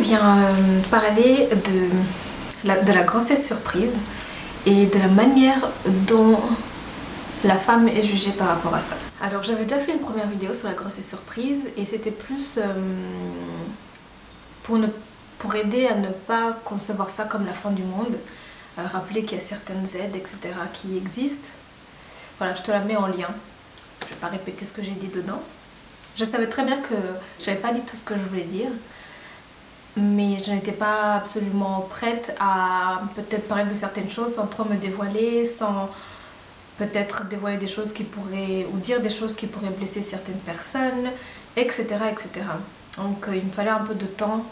bien parler de la grossesse surprise et de la manière dont la femme est jugée par rapport à ça. Alors j'avais déjà fait une première vidéo sur la grossesse surprise et c'était plus pour aider à ne pas concevoir ça comme la fin du monde, rappeler qu'il y a certaines aides, etc. qui existent. Voilà, je te la mets en lien. Je ne vais pas répéter ce que j'ai dit dedans. Je savais très bien que je n'avais pas dit tout ce que je voulais dire, mais je n'étais pas absolument prête à peut-être parler de certaines choses sans trop me dévoiler, sans peut-être dévoiler des choses qui pourraient, ou dire des choses qui pourraient blesser certaines personnes, etc. etc. Donc il me fallait un peu de temps,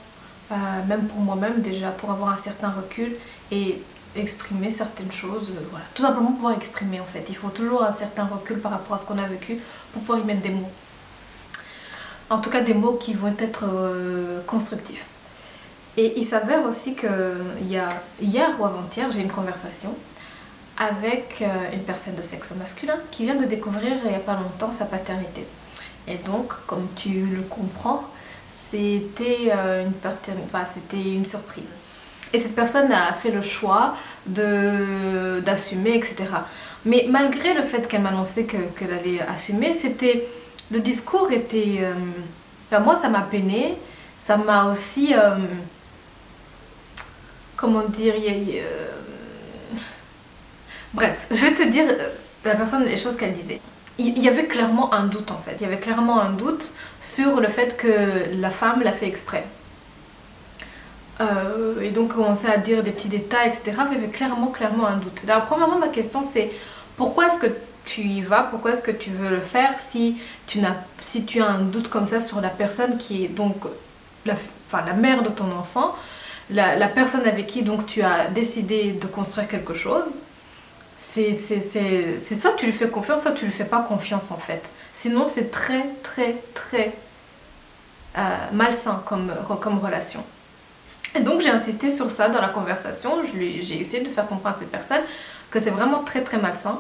même pour moi-même déjà, pour avoir un certain recul et exprimer certaines choses, voilà. Tout simplement pouvoir exprimer en fait. Il faut toujours un certain recul par rapport à ce qu'on a vécu pour pouvoir y mettre des mots. En tout cas des mots qui vont être constructifs. Et il s'avère aussi que hier ou avant-hier, j'ai eu une conversation avec une personne de sexe masculin qui vient de découvrir il n'y a pas longtemps sa paternité. Et donc, comme tu le comprends, c'était une surprise. Et cette personne a fait le choix d'assumer, etc. Mais malgré le fait qu'elle m'annonçait qu'elle allait assumer, le discours était... moi, ça m'a peiné, ça m'a aussi... comment dire... Bref, je vais te dire la personne, les choses qu'elle disait. Il y avait clairement un doute en fait. Il y avait clairement un doute sur le fait que la femme l'a fait exprès. Et donc commencer à dire des petits détails, etc. Il y avait clairement un doute. Alors premièrement, ma question c'est pourquoi est-ce que tu y vas, pourquoi est-ce que tu veux le faire si tu as un doute comme ça sur la personne qui est donc la mère de ton enfant, la personne avec qui donc tu as décidé de construire quelque chose. C'est soit tu lui fais confiance, soit tu lui fais pas confiance en fait. Sinon c'est très malsain comme relation. Et donc j'ai insisté sur ça dans la conversation, j'ai essayé de faire comprendre à cette personne que c'est vraiment très malsain.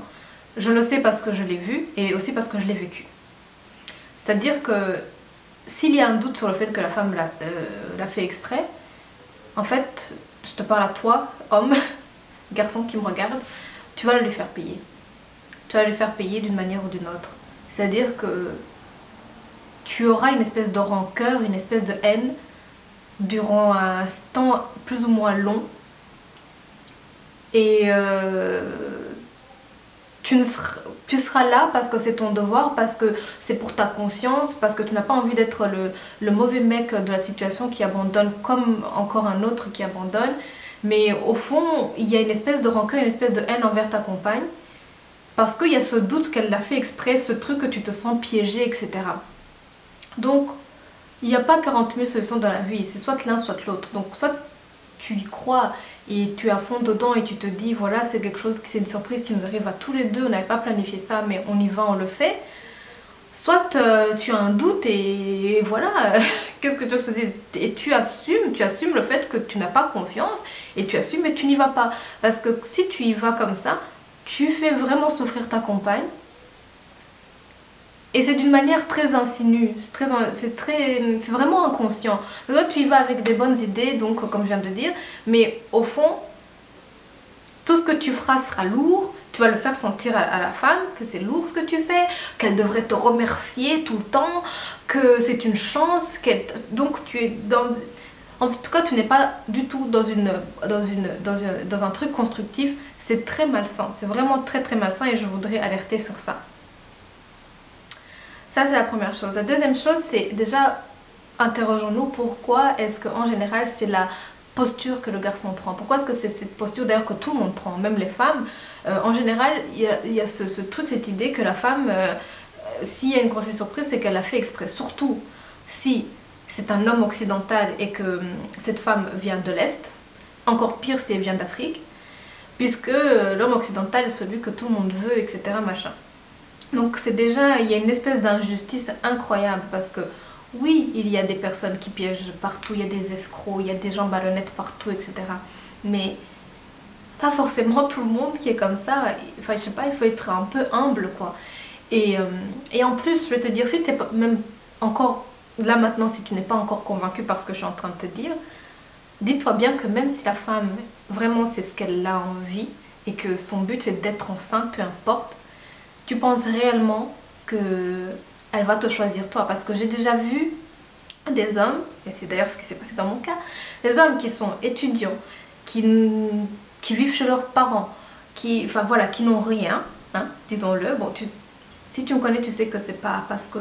Je le sais parce que je l'ai vu et aussi parce que je l'ai vécu. C'est-à-dire que s'il y a un doute sur le fait que la femme l'a fait exprès, en fait, je te parle à toi, homme, garçon qui me regarde, tu vas le lui faire payer. Tu vas lui faire payer d'une manière ou d'une autre. C'est-à-dire que tu auras une espèce de rancœur, une espèce de haine durant un temps plus ou moins long. Et tu seras là parce que c'est ton devoir, parce que c'est pour ta conscience, parce que tu n'as pas envie d'être le mauvais mec de la situation qui abandonne comme encore un autre qui abandonne. Mais au fond, il y a une espèce de rancœur, une espèce de haine envers ta compagne. Parce qu'il y a ce doute qu'elle l'a fait exprès, ce truc que tu te sens piégé, etc. Donc, il n'y a pas 40 000 solutions dans la vie. C'est soit l'un, soit l'autre. Donc, soit tu y crois et tu es à fond dedans et tu te dis, voilà, c'est quelque chose, c'est une surprise qui nous arrive à tous les deux. On n'avait pas planifié ça, mais on y va, on le fait. Soit tu as un doute et voilà, qu'est-ce que tu veux que je te dise? Et tu assumes le fait que tu n'as pas confiance et tu assumes mais tu n'y vas pas. Parce que si tu y vas comme ça, tu fais vraiment souffrir ta compagne. Et c'est d'une manière très insinue, c'est vraiment inconscient. Toi tu y vas avec des bonnes idées, donc comme je viens de dire, mais au fond, tout ce que tu feras sera lourd. Tu vas le faire sentir à la femme que c'est lourd ce que tu fais, qu'elle devrait te remercier tout le temps, que c'est une chance, donc tu es dans... En tout cas, tu n'es pas du tout dans un truc constructif. C'est très malsain, c'est vraiment très malsain et je voudrais alerter sur ça. Ça, c'est la première chose. La deuxième chose, c'est déjà, interrogeons-nous pourquoi est-ce qu'en général, c'est la posture que le garçon prend. Pourquoi est-ce que c'est cette posture d'ailleurs que tout le monde prend, même les femmes en général, il y a ce truc, cette idée que la femme, s'il y a une grossesse surprise, c'est qu'elle l'a fait exprès. Surtout si c'est un homme occidental et que cette femme vient de l'Est. Encore pire si elle vient d'Afrique, puisque l'homme occidental est celui que tout le monde veut, etc. machin. Donc c'est déjà, il y a une espèce d'injustice incroyable parce que oui, il y a des personnes qui piègent partout, il y a des escrocs, il y a des gens malhonnêtes partout, etc. Mais pas forcément tout le monde qui est comme ça. Enfin, je sais pas, il faut être un peu humble, quoi. Et en plus, je vais te dire, si tu n'es pas même encore là maintenant, si tu n'es pas encore convaincu par ce que je suis en train de te dire, dis-toi bien que même si la femme, vraiment c'est ce qu'elle a envie, et que son but c'est d'être enceinte, peu importe, tu penses réellement que elle va te choisir toi? Parce que j'ai déjà vu des hommes, et c'est d'ailleurs ce qui s'est passé dans mon cas, des hommes qui sont étudiants, qui, qui vivent chez leurs parents, enfin voilà, qui n'ont rien, hein, disons-le. Bon, si tu me connais, tu sais que c'est pas parce qu'on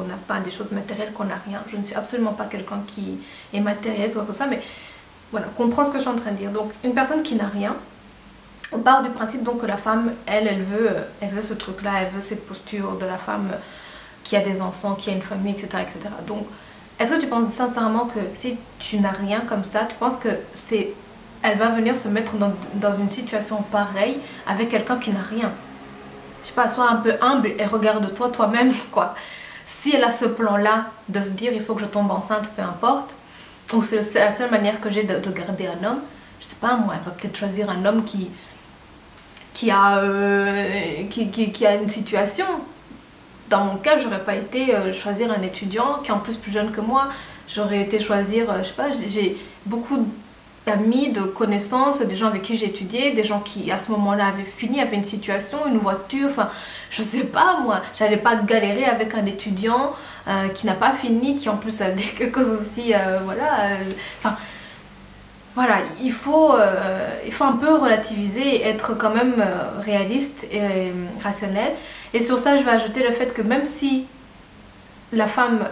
n'a pas des choses matérielles qu'on n'a rien. Je ne suis absolument pas quelqu'un qui est matériel, tout comme ça, mais voilà, comprends ce que je suis en train de dire. Donc, une personne qui n'a rien, on part du principe donc que la femme, elle veut ce truc-là, elle veut cette posture de la femme qui a des enfants, qui a une famille, etc., etc. Donc, est-ce que tu penses sincèrement que si tu n'as rien comme ça, tu penses que elle va venir se mettre dans une situation pareille avec quelqu'un qui n'a rien? Je sais pas, sois un peu humble et regarde-toi toi-même, quoi. Si elle a ce plan-là de se dire il faut que je tombe enceinte, peu importe, ou c'est la seule manière que j'ai de garder un homme, je sais pas moi, elle va peut-être choisir un homme qui a une situation. Dans mon cas, j'aurais pas été choisir un étudiant qui est en plus plus jeune que moi. J'aurais été choisir, je sais pas, j'ai beaucoup d'amis, de connaissances, des gens avec qui j'ai étudié, des gens qui à ce moment-là avaient fini, avaient une situation, une voiture, enfin je sais pas moi, j'allais pas galérer avec un étudiant qui n'a pas fini, qui en plus a quelque chose aussi, voilà, enfin voilà, il faut un peu relativiser et être quand même réaliste et rationnel. Et sur ça, je vais ajouter le fait que même si la femme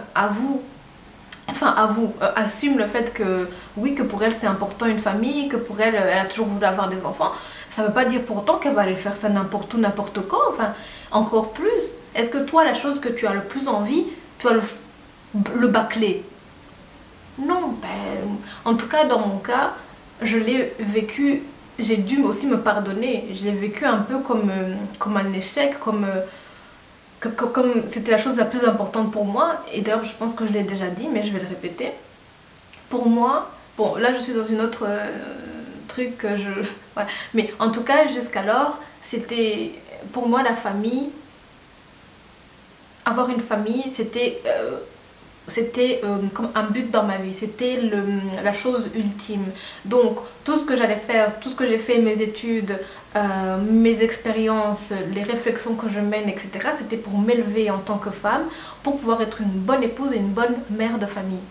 assume le fait que oui, que pour elle c'est important une famille, que pour elle, elle a toujours voulu avoir des enfants, ça ne veut pas dire pourtant qu'elle va aller faire ça n'importe où, n'importe quand, enfin, encore plus. Est-ce que toi, la chose que tu as le plus envie, tu vas le bâcler? Non, ben, en tout cas dans mon cas, je l'ai vécu, j'ai dû aussi me pardonner, je l'ai vécu un peu comme un échec, comme c'était la chose la plus importante pour moi, et d'ailleurs je pense que je l'ai déjà dit, mais je vais le répéter. Pour moi, bon là je suis dans une autre truc que je... Voilà. Mais en tout cas jusqu'alors, c'était pour moi la famille, avoir une famille, c'était comme un but dans ma vie, c'était la chose ultime. Donc tout ce que j'allais faire, tout ce que j'ai fait, mes études, mes expériences, les réflexions que je mène, etc., c'était pour m'élever en tant que femme, pour pouvoir être une bonne épouse et une bonne mère de famille.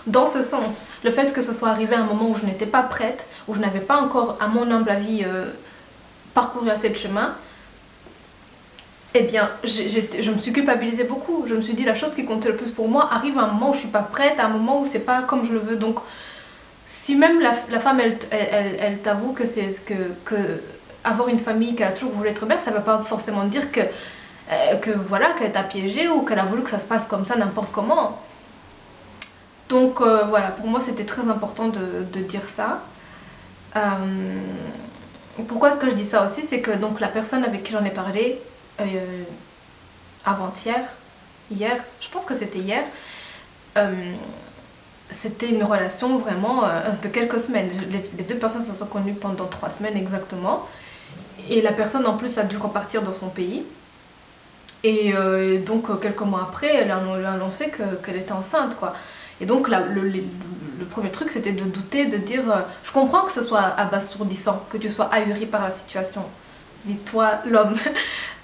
Dans ce sens, le fait que ce soit arrivé à un moment où je n'étais pas prête, où je n'avais pas encore, à mon humble avis, parcouru assez de chemin, eh bien, je me suis culpabilisée beaucoup. Je me suis dit, la chose qui comptait le plus pour moi arrive à un moment où je suis pas prête, à un moment où c'est pas comme je le veux. Donc, si même la femme, elle t'avoue que avoir une famille, qu'elle a toujours voulu être mère, ça ne veut pas forcément dire que voilà, qu'elle t'a piégée ou qu'elle a voulu que ça se passe comme ça, n'importe comment. Donc, voilà, pour moi, c'était très important de dire ça. Pourquoi est-ce que je dis ça aussi? C'est que donc, la personne avec qui j'en ai parlé, avant-hier, hier, je pense que c'était hier, c'était une relation vraiment de quelques semaines. Les deux personnes se sont connues pendant 3 semaines exactement, et la personne en plus a dû repartir dans son pays, et donc quelques mois après elle a annoncé qu'elle était enceinte, quoi. Et donc le premier truc c'était de douter, de dire je comprends que ce soit abasourdissant, que tu sois ahuri par la situation, dis-toi l'homme,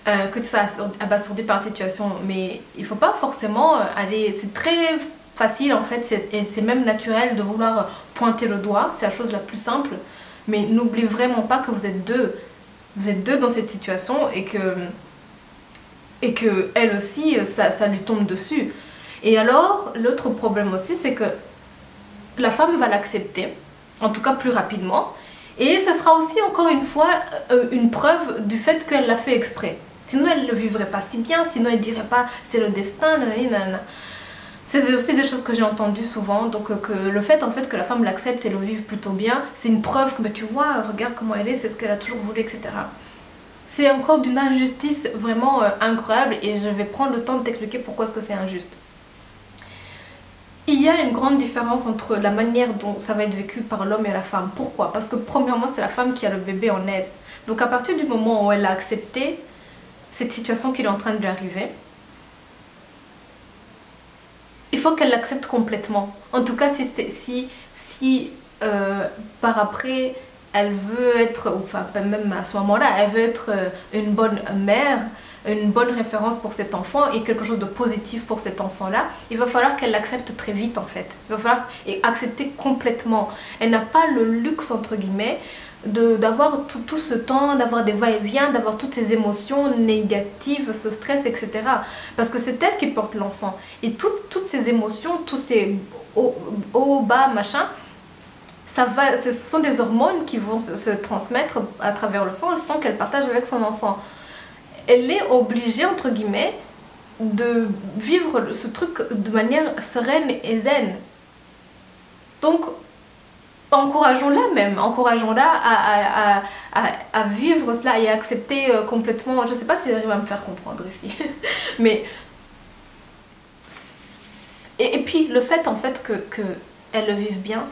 que tu sois abasourdi par la situation, mais il faut pas forcément aller, c'est très facile en fait, et c'est même naturel de vouloir pointer le doigt, c'est la chose la plus simple, mais n'oublie vraiment pas que vous êtes deux dans cette situation, et que elle aussi ça lui tombe dessus. Et alors l'autre problème aussi, c'est que la femme va l'accepter, en tout cas plus rapidement, et ce sera aussi encore une fois une preuve du fait qu'elle l'a fait exprès. Sinon elle ne le vivrait pas si bien, sinon elle dirait pas c'est le destin, nanana. C'est aussi des choses que j'ai entendues souvent, donc que le fait en fait que la femme l'accepte et le vive plutôt bien, c'est une preuve que bah, tu vois, regarde comment elle est, c'est ce qu'elle a toujours voulu, etc. C'est encore d'une injustice vraiment incroyable, et je vais prendre le temps de t'expliquer pourquoi est-ce que c'est injuste. Il y a une grande différence entre la manière dont ça va être vécu par l'homme et la femme. Pourquoi? Parce que premièrement, c'est la femme qui a le bébé en elle. Donc à partir du moment où elle a accepté cette situation qui est en train de lui arriver, il il faut qu'elle l'accepte complètement. En tout cas, si par après, elle veut être, enfin même à ce moment-là, elle veut être une bonne mère, une bonne référence pour cet enfant et quelque chose de positif pour cet enfant-là, il va falloir qu'elle l'accepte très vite en fait. Il va falloir accepter complètement. Elle n'a pas le luxe, entre guillemets, d'avoir tout ce temps, d'avoir des va-et-vient, d'avoir toutes ces émotions négatives, ce stress, etc. Parce que c'est elle qui porte l'enfant. Et toutes ces émotions, tous ces hauts, bas, machin, ce sont des hormones qui vont se transmettre à travers le sang qu'elle partage avec son enfant. Elle est obligée, entre guillemets, de vivre ce truc de manière sereine et zen. Donc, encourageons-la à vivre cela et à accepter complètement. Je ne sais pas si j'arrive à me faire comprendre ici. Mais, et puis, le fait, en fait, qu'elle le vive bien,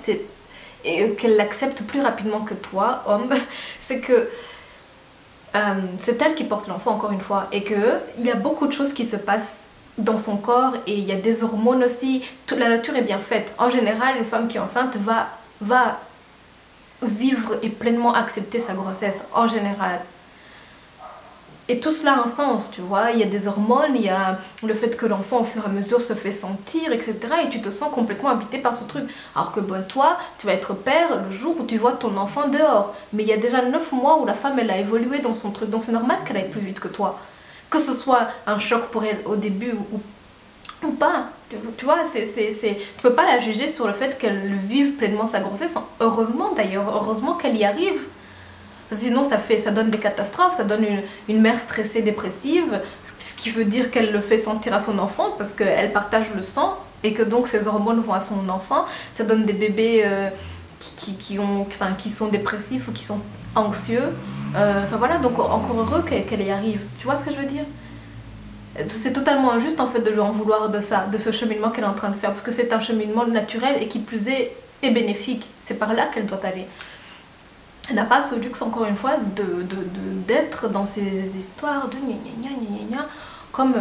et qu'elle l'accepte plus rapidement que toi, homme, c'est que c'est elle qui porte l'enfant, encore une fois, et qu'il y a beaucoup de choses qui se passent dans son corps et il y a des hormones aussi. Toute la nature est bien faite. En général, une femme qui est enceinte va vivre et pleinement accepter sa grossesse, en général. Et tout cela a un sens, tu vois. Il y a des hormones, il y a le fait que l'enfant au fur et à mesure se fait sentir, etc. Et tu te sens complètement habité par ce truc. Alors que bon, toi, tu vas être père le jour où tu vois ton enfant dehors. Mais il y a déjà 9 mois où la femme, elle a évolué dans son truc. Donc c'est normal qu'elle aille plus vite que toi. Que ce soit un choc pour elle au début ou pas. Tu vois, tu peux pas la juger sur le fait qu'elle vive pleinement sa grossesse. Heureusement d'ailleurs, heureusement qu'elle y arrive. Sinon ça donne des catastrophes, ça donne une mère stressée, dépressive, ce qui veut dire qu'elle le fait sentir à son enfant parce qu'elle partage le sang et que donc ses hormones vont à son enfant. Ça donne des bébés qui sont dépressifs ou qui sont anxieux. Enfin voilà, donc encore heureux qu'elle y arrive. Tu vois ce que je veux dire? C'est totalement injuste en fait de lui en vouloir de ça, de ce cheminement qu'elle est en train de faire, parce que c'est un cheminement naturel et qui plus est bénéfique. C'est par là qu'elle doit aller. Elle n'a pas ce luxe, encore une fois, d'être dans ces histoires de gna gna gna gna gna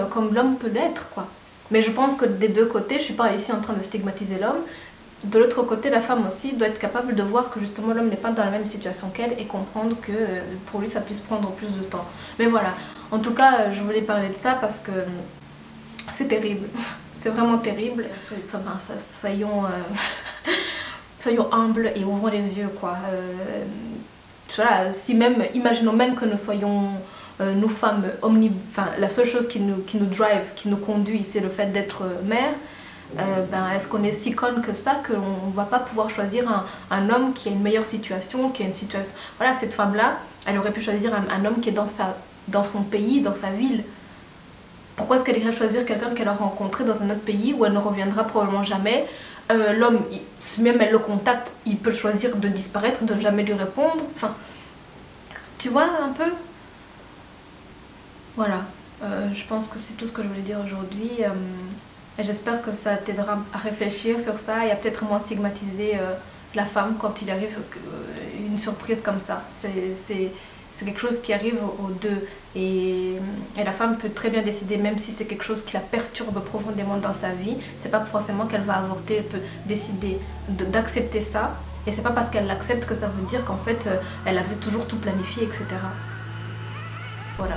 comme l'homme peut l'être, quoi. Mais je pense que des deux côtés, je ne suis pas ici en train de stigmatiser l'homme. De l'autre côté, la femme aussi doit être capable de voir que justement l'homme n'est pas dans la même situation qu'elle et comprendre que pour lui ça puisse prendre plus de temps. Mais voilà, en tout cas, je voulais parler de ça parce que c'est terrible. C'est vraiment terrible. Soyons humbles et ouvrons les yeux, quoi. Voilà, imaginons même que nous soyons, nous femmes, la seule chose qui nous drive, qui nous conduit, c'est le fait d'être mère. Est-ce qu'on est si conne que ça qu'on ne va pas pouvoir choisir un homme qui a une meilleure situation, qui a une situation... Voilà, cette femme-là, elle aurait pu choisir un homme qui est dans son pays, dans sa ville. Pourquoi est-ce qu'elle irait choisir quelqu'un qu'elle a rencontré dans un autre pays où elle ne reviendra probablement jamais? L'homme, si même elle le contacte, il peut choisir de disparaître, de ne jamais lui répondre. Enfin, tu vois un peu? Voilà, je pense que c'est tout ce que je voulais dire aujourd'hui. Et j'espère que ça t'aidera à réfléchir sur ça et à peut-être moins stigmatiser la femme quand il arrive une surprise comme ça. C'est quelque chose qui arrive aux deux. Et la femme peut très bien décider, même si c'est quelque chose qui la perturbe profondément dans sa vie, c'est pas forcément qu'elle va avorter, elle peut décider d'accepter ça. Et c'est pas parce qu'elle l'accepte que ça veut dire qu'en fait, elle avait toujours tout planifié, etc. Voilà.